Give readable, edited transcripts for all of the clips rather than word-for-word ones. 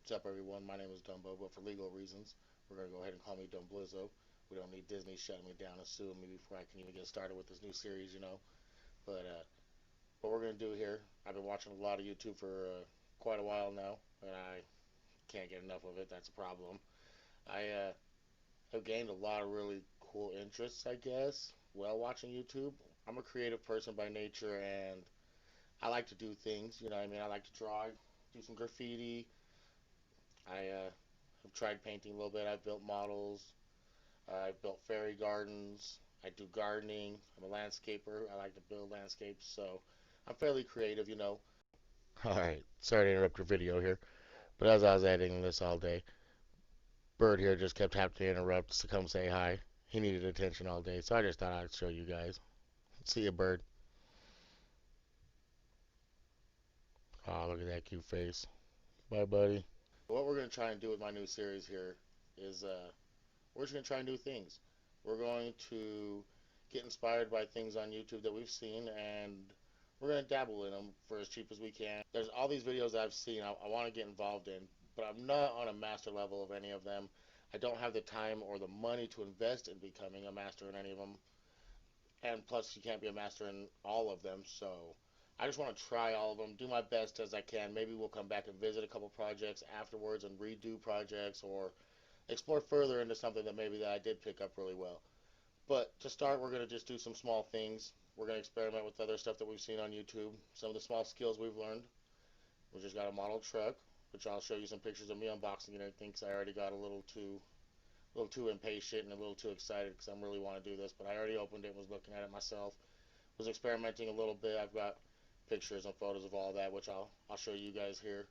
What's up, everyone? My name is Dumbo, but for legal reasons, we're going to go ahead and call me Dumblizo. We don't need Disney shutting me down and suing me before I can even get started with this new series. But what we're going to do here, I've been watching a lot of YouTube for quite a while now, and I can't get enough of it. That's a problem. I have gained a lot of really cool interests, I guess, while watching YouTube. I'm a creative person by nature, and I like to do things. You know what I mean? I like to draw, do some graffiti. I have tried painting a little bit. I've built models. I've built fairy gardens. I do gardening. I'm a landscaper. I like to build landscapes, so I'm fairly creative. Alright, sorry to interrupt your video here, but as I was editing this all day, Bird here just kept having to interrupt to come say hi. He needed attention all day, so I just thought I'd show you guys. See you, Bird. Oh, look at that cute face. Bye, buddy. What we're going to try and do with my new series here is we're just going to try new things. We're going to get inspired by things on YouTube that we've seen, and we're going to dabble in them for as cheap as we can. There's all these videos I've seen I want to get involved in, but I'm not on a master level of any of them. I don't have the time or the money to invest in becoming a master in any of them, and plus you can't be a master in all of them, so I just want to try all of them, do my best as I can. Maybe we'll come back and visit a couple projects afterwards and redo projects, or explore further into something that maybe that I did pick up really well. But to start, we're going to just do some small things. We're going to experiment with other stuff that we've seen on YouTube, some of the small skills we've learned. We just got a model truck, which I'll show you some pictures of me unboxing it. I think I already got a little too impatient and a little too excited because I really want to do this. But I already opened it, was looking at it myself, was experimenting a little bit. I've got pictures and photos of all that, which I'll show you guys here.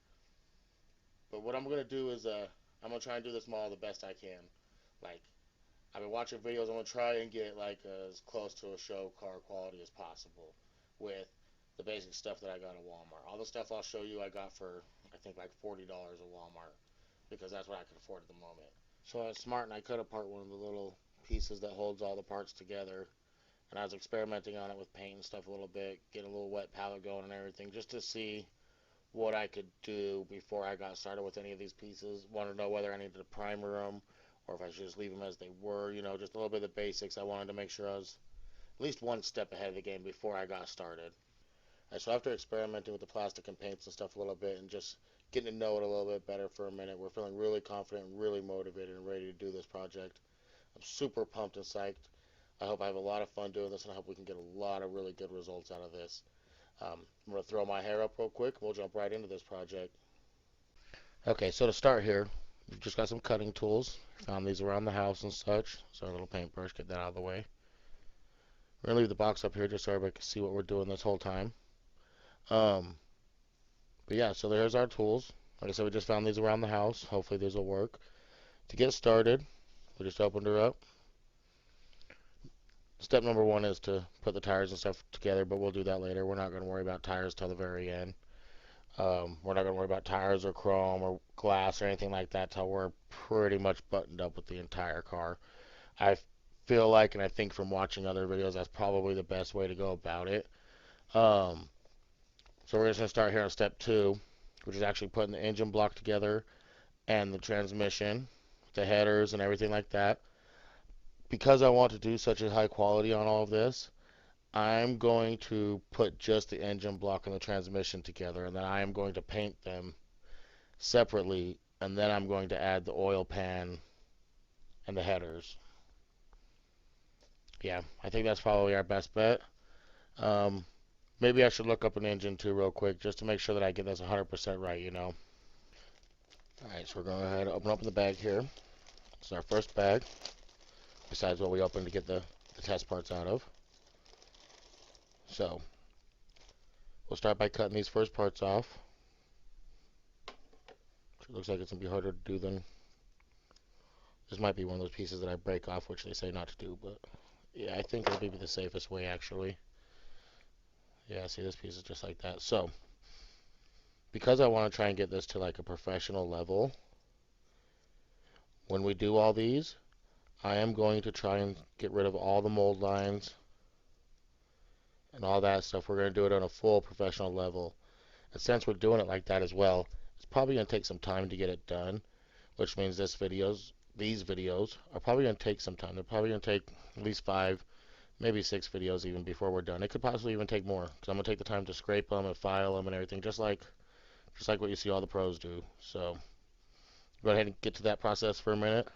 But what I'm going to do is I'm going to try and do this model the best I can. Like, I've been watching videos. I'm gonna try and get like as close to a show car quality as possible with the basic stuff that I got at Walmart. All the stuff I'll show you I got for I think like $40 at Walmart because that's what I can afford at the moment. So I was smart and I cut apart one of the little pieces that holds all the parts together, and I was experimenting on it with paint and stuff a little bit, getting a little wet palette going and everything just to see what I could do before I got started with any of these pieces. Wanted to know whether I needed to primer them or if I should just leave them as they were, just a little bit of the basics. I wanted to make sure I was at least one step ahead of the game before I got started. And so after experimenting with the plastic and paints and stuff a little bit and just getting to know it a little bit better for a minute, we're feeling really confident and really motivated and ready to do this project. I'm super pumped and psyched. I hope I have a lot of fun doing this, and I hope we can get a lot of really good results out of this. I'm going to throw my hair up real quick, and we'll jump right into this project. Okay, so to start here, we've just got some cutting tools. Found these around the house and such. So our little paintbrush, get that out of the way. We're going to leave the box up here just so everybody can see what we're doing this whole time. Um, but yeah, so there's our tools. Like I said, we just found these around the house. Hopefully these will work. To get started, we just opened her up. Step number one is to put the tires and stuff together, but we'll do that later. We're not going to worry about tires till the very end. We're not going to worry about tires or chrome or glass or anything like that till we're pretty much buttoned up with the entire car. I feel like, and I think from watching other videos, that's probably the best way to go about it. So we're just going to start here on step two, which is actually putting the engine block together and the transmission, the headers and everything like that. Because I want to do such a high quality on all of this, I'm going to put just the engine block and the transmission together, and then I am going to paint them separately, and then I'm going to add the oil pan and the headers. Yeah, I think that's probably our best bet. Um, Maybe I should look up an engine too real quick just to make sure that I get this 100% right. Alright, so we're going to go ahead and open up the bag here. This is our first bag, besides what we opened to get the test parts out of. So, we'll start by cutting these first parts off. It looks like it's going to be harder to do than... This might be one of those pieces that I break off, which they say not to do, but yeah, I think it'll be the safest way, actually. Yeah, see, this piece is just like that. So, because I want to try and get this to like a professional level, when we do all these, I am going to try and get rid of all the mold lines and all that stuff. We're going to do it on a full professional level. And since we're doing it like that as well, It's probably going to take some time to get it done, which means these videos are probably going to take some time. They're probably going to take at least 5, maybe 6 videos even before we're done. It could possibly even take more because I'm going to take the time to scrape them and file them and everything, just like what you see all the pros do. So go ahead and get to that process for a minute.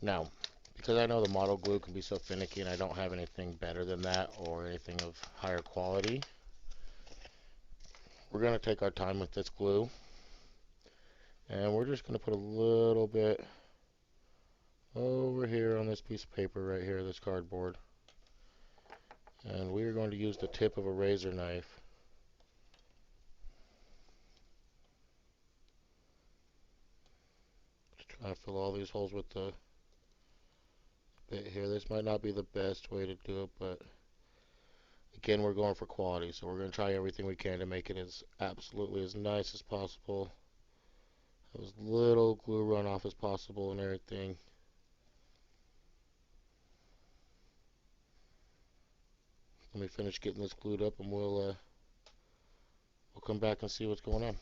Now, because I know the model glue can be so finicky and I don't have anything better than that or anything of higher quality, we're going to take our time with this glue and we're just going to put a little bit over here on this piece of paper right here, this cardboard. And we are going to use the tip of a razor knife to try to fill all these holes with the bit here. This might not be the best way to do it, but again, we're going for quality, so we're going to try everything we can to make it as absolutely as nice as possible. Have as little glue runoff as possible and everything. Let me finish getting this glued up and we'll come back and see what's going on.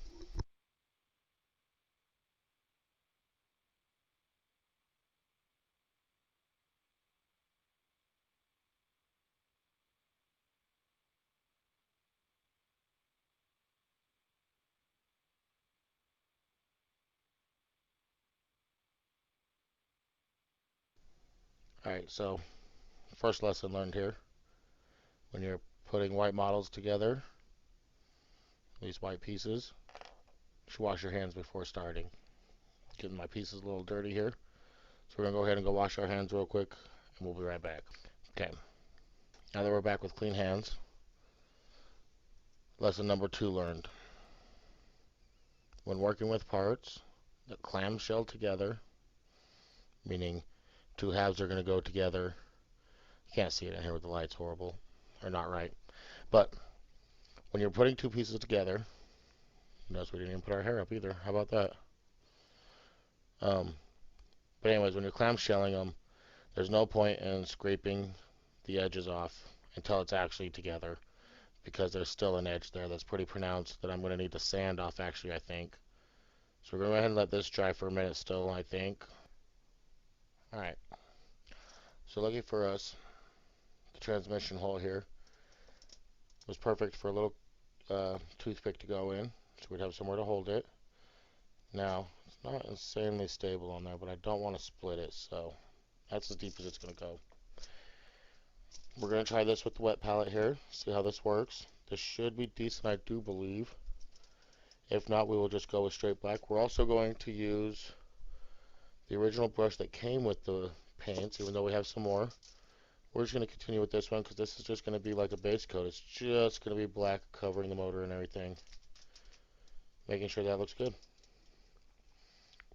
Alright, so first lesson learned here. When you're putting white models together, these white pieces, you should wash your hands before starting. Getting my pieces a little dirty here. So we're going to go ahead and go wash our hands real quick and we'll be right back. Okay, now that we're back with clean hands, lesson number 2 learned. When working with parts that clamshell together, meaning 2 halves are going to go together. You can't see it in here with the lights, horrible, or not right. But when you're putting 2 pieces together, notice we didn't even put our hair up either. How about that? But anyways, when you're clamshelling them, there's no point in scraping the edges off until it's actually together, because there's still an edge there that's pretty pronounced that I'm going to need to sand off actually, I think. So we're going to go ahead and let this dry for a minute still, I think. Alright, so lucky for us, the transmission hole here was perfect for a little toothpick to go in, so we'd have somewhere to hold it. Now, it's not insanely stable on there, but I don't want to split it, so that's as deep as it's going to go. We're going to try this with the wet palette here, see how this works. This should be decent, I do believe. If not, we will just go with straight black. We're also going to use the original brush that came with the paints, even though we have some more. We're just going to continue with this one because this is just going to be like a base coat. It's just going to be black covering the motor and everything. Making sure that looks good.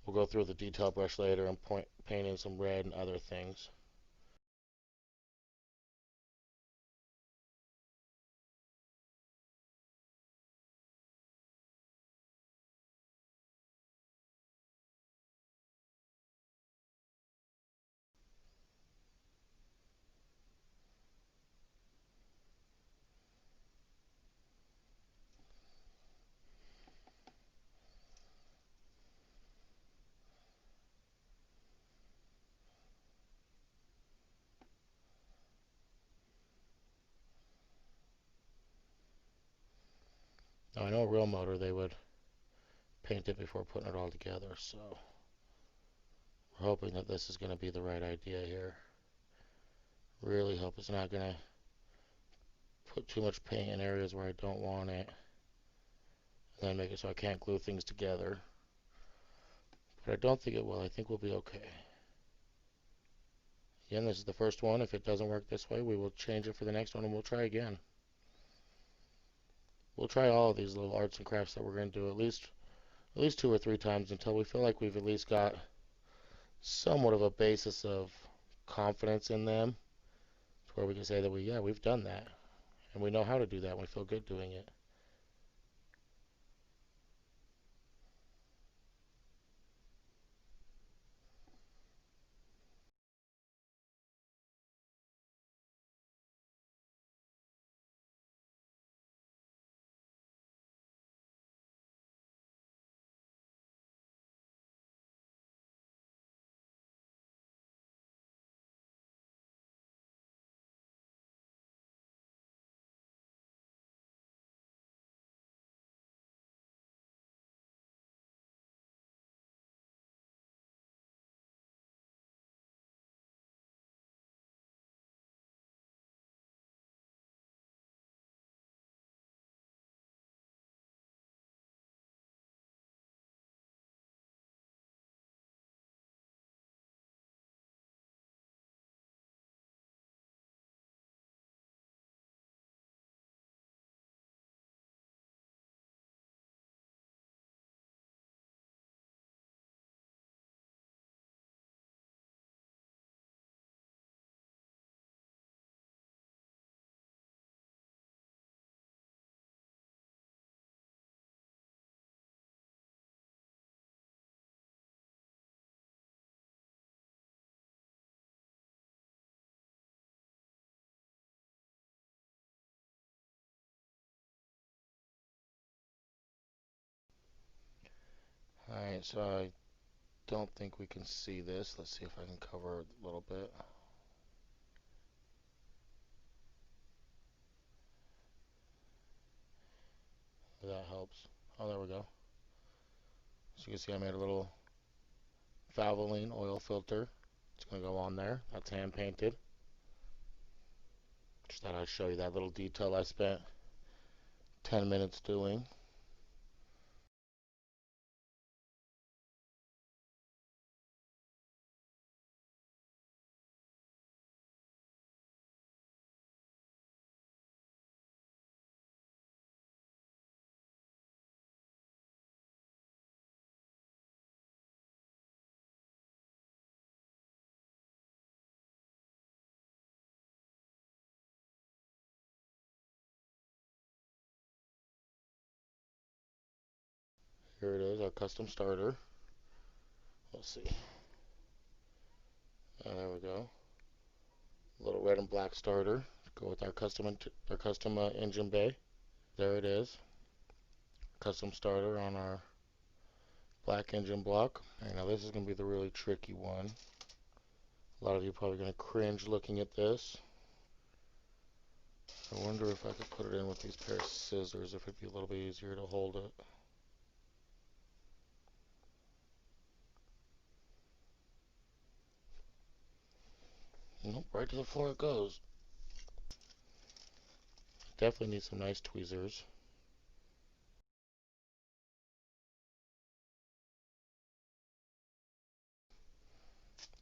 We'll go through the detail brush later and paint in some red and other things. Now I know a real motor they would paint it before putting it all together, so We're hoping that this is going to be the right idea here. Really hope it's not going to put too much paint in areas where I don't want it, and then make it so I can't glue things together. But I don't think it will. I think we'll be okay. Again, this is the first one. If it doesn't work this way, we will change it for the next one and we'll try again. We'll try all of these little arts and crafts that we're going to do at least 2 or 3 times until we feel like we've at least got somewhat of a basis of confidence in them, to where we can say that we've done that and we know how to do that and we feel good doing it. Alright, so I don't think we can see this. Let's see if I can cover it a little bit. If that helps. Oh, there we go. So you can see I made a little Valvoline oil filter. It's going to go on there. That's hand painted. Just thought I'd show you that little detail I spent 10 minutes doing. Here it is, our custom starter. Let's see. There we go. Little red and black starter. Go with our custom engine bay. There it is. Custom starter on our black engine block. Right, now this is going to be the really tricky one. A lot of you are probably going to cringe looking at this. I wonder if I could put it in with these pair of scissors, if it'd be a little bit easier to hold it. Nope, right to the floor it goes. Definitely need some nice tweezers.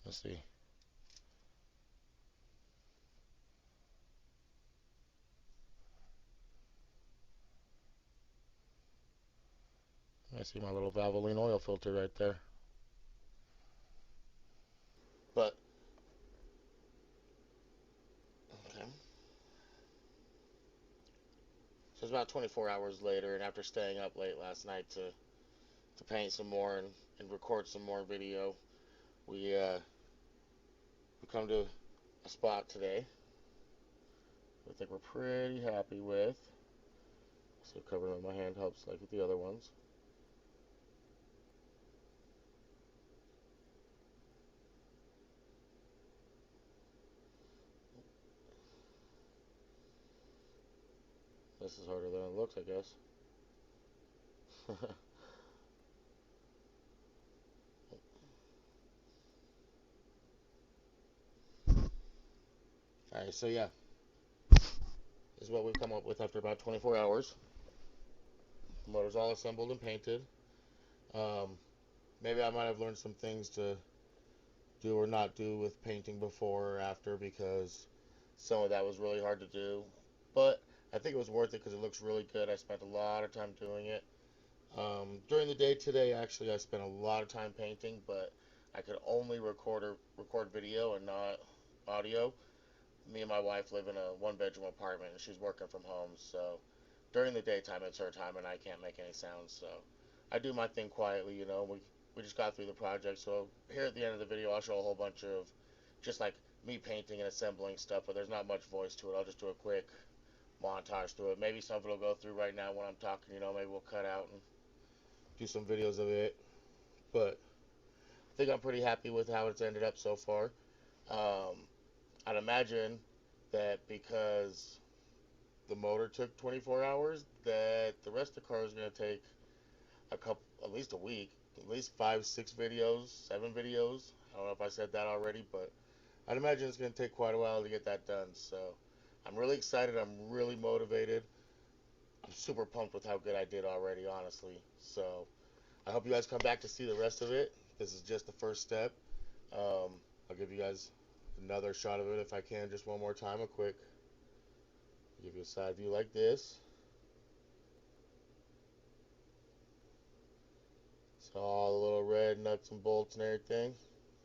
Let's see. I see my little Valvoline oil filter right there. But, okay. So it's about 24 hours later, and after staying up late last night to paint some more and record some more video, we come to a spot today I think we're pretty happy with. So covering with my hand helps like with the other ones. This is harder than it looks, I guess. Alright, so yeah, this is what we've come up with after about 24 hours. The motor's all assembled and painted. Um, Maybe I might have learned some things to do or not do with painting before or after, because some of that was really hard to do. But I think it was worth it because it looks really good. I spent a lot of time doing it. During the day today, actually, I spent a lot of time painting, but I could only record video and not audio. Me and my wife live in a one-bedroom apartment, and she's working from home, so during the daytime it's her time, and I can't make any sounds. So I do my thing quietly, you know. We just got through the project, so here at the end of the video, I'll show a whole bunch of just like me painting and assembling stuff, but there's not much voice to it. I'll just do a quick montage through it. Maybe some of it will go through right now when I'm talking, you know. Maybe we'll cut out and do some videos of it, but I think I'm pretty happy with how it's ended up so far. Um, I'd imagine that because the motor took 24 hours, that the rest of the car is going to take at least a week, at least 5, 6 videos, 7 videos. I don't know if I said that already, but I'd imagine it's going to take quite a while to get that done. So I'm really excited. I'm really motivated. I'm super pumped with how good I did already, honestly. So I hope you guys come back to see the rest of it. This is just the first step. I'll give you guys another shot of it if I can, just one more time, a quick. Give you a side view like this. So all the little red nuts and bolts and everything,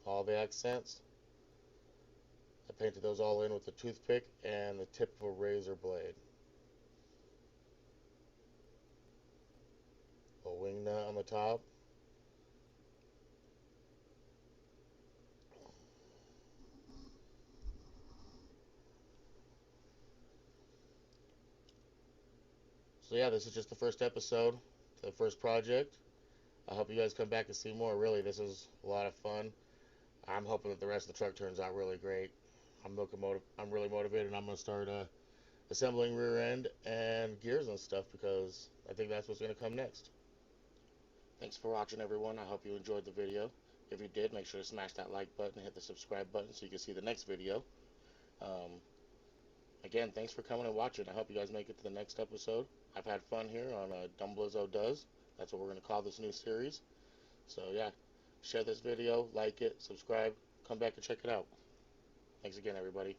all the accents. I painted those all in with a toothpick and the tip of a razor blade. A wing nut on the top. So yeah, this is just the first episode, the first project. I hope you guys come back and see more. Really, this is a lot of fun. I'm hoping that the rest of the truck turns out really great. I'm really motivated, and I'm gonna start assembling rear end and gears and stuff, because I think that's what's gonna come next. Thanks for watching, everyone. I hope you enjoyed the video. If you did, make sure to smash that like button and hit the subscribe button so you can see the next video. Um, Again, thanks for coming and watching. I hope you guys make it to the next episode. I've had fun here on Dumblizo Does. That's what we're going to call this new series. So yeah, share this video, like it, subscribe, come back and check it out. Thanks again, everybody.